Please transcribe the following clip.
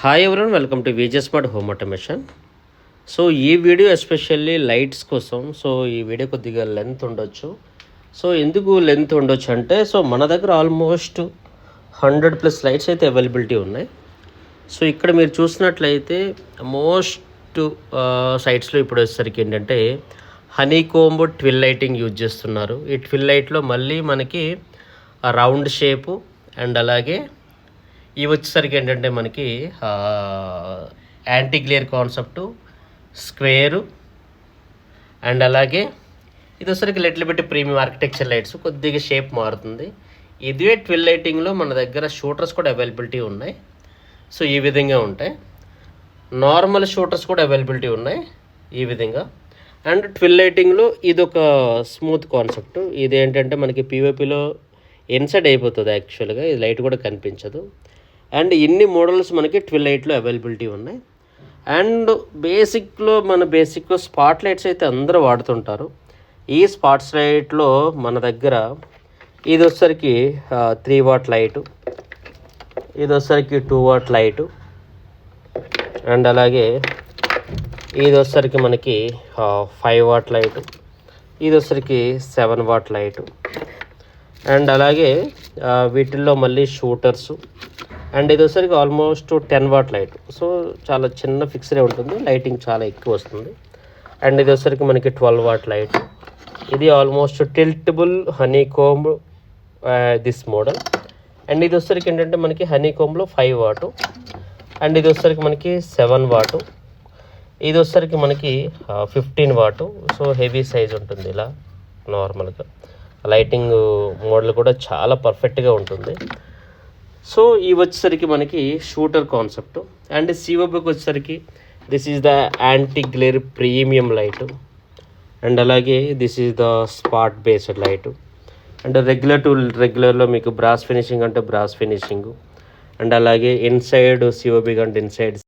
Hi everyone, welcome to VJ smart home automation. So ఈ video especially lights కోసం. So ఈ video కొద్దిగా length ఉండొచ్చు. సో ఎందుకు లెంత్ ఉండొచ్చు అంటే, సో మన దగ్గర ఆల్మోస్ట్ 100+ లైట్స్ అయితే అవైలబిలిటీ ఉన్నాయి. సో ఇక్కడ మీరు చూసినట్లయితే మోస్ట్ సైట్స్లో ఇప్పుడు వచ్చేసరికి ఏంటంటే హనీకోంబ్ ట్విల్ లైటింగ్ యూజ్ చేస్తున్నారు. ఈ ట్విల్ లైట్లో మళ్ళీ మనకి రౌండ్ షేపు అండ్ అలాగే ఇవి వచ్చేసరికి ఏంటంటే మనకి anti glare concept, square and అలాగే ఇది వచ్చేసరికి లెట్లు పెట్టి ప్రీమియం ఆర్కిటెక్చర్ లైట్స్, కొద్దిగా షేప్ మారుతుంది. ఇదే ట్విల్ లైటింగ్లో మన దగ్గర షూటర్స్ కూడా అవైలబిలిటీ ఉన్నాయి. సో ఈ విధంగా ఉంటాయి. నార్మల్ షూటర్స్ కూడా అవైలబిలిటీ ఉన్నాయి ఈ విధంగా. అండ్ ట్విల్ లైటింగ్లో ఇది ఒక స్మూత్ కాన్సెప్ట్. ఇది ఏంటంటే మనకి పీఓపీలో ఇన్సైడ్ అయిపోతుంది యాక్చువల్గా, ఇది లైట్ కూడా కనిపించదు. అండ్ ఇన్ని మోడల్స్ మనకి ట్విల్ లైట్లో అవైలబిలిటీ ఉన్నాయి. అండ్ బేసిక్ స్పాట్ లైట్స్ అయితే అందరూ వాడుతుంటారు. ఈ స్పాట్స్ లైట్లో మన దగ్గర ఇది వచ్చేసరికి 3 వాట్ లైటు, ఇది వచ్చేసరికి 2 వాట్ లైటు అండ్ అలాగే ఇది వచ్చేసరికి మనకి 5 వాట్ లైటు, ఇది వచ్చేసరికి 7 వాట్ లైటు అండ్ అలాగే వీటిల్లో మళ్ళీ షూటర్సు అండ్ ఇది వచ్చేసరికి ఆల్మోస్ట్ 10 వాట్ లైట్. సో చాలా చిన్న ఫిక్స్డే ఉంటుంది, లైటింగ్ చాలా ఎక్కువ వస్తుంది. అండ్ ఇది వచ్చేసరికి మనకి 12 వాట్ లైట్. ఇది ఆల్మోస్ట్ టిల్టబుల్ హనీకోంబ్ దిస్ మోడల్. అండ్ ఇది వచ్చేసరికి ఏంటంటే మనకి హనీకోంబ్లో 5 వాటు అండ్ ఇది వచ్చేసరికి మనకి 7 వాటు, ఇది వచ్చేసరికి మనకి 15 వాటు. సో హెవీ సైజ్ ఉంటుంది ఇలా నార్మల్గా. లైటింగ్ మోడల్ కూడా చాలా పర్ఫెక్ట్గా ఉంటుంది. సో ఇవి వచ్చేసరికి మనకి షూటర్ కాన్సెప్ట్. అండ్ సిఓబికి వచ్చేసరికి this is the anti glare premium light and అలాగే this is the spot based light. And రెగ్యులర్లో మీకు బ్రాస్ ఫినిషింగ్ అంటే బ్రాస్ ఫినిషింగ్ అండ్ అలాగే ఇన్సైడ్ సిఓబి అంటే ఇన్సైడ్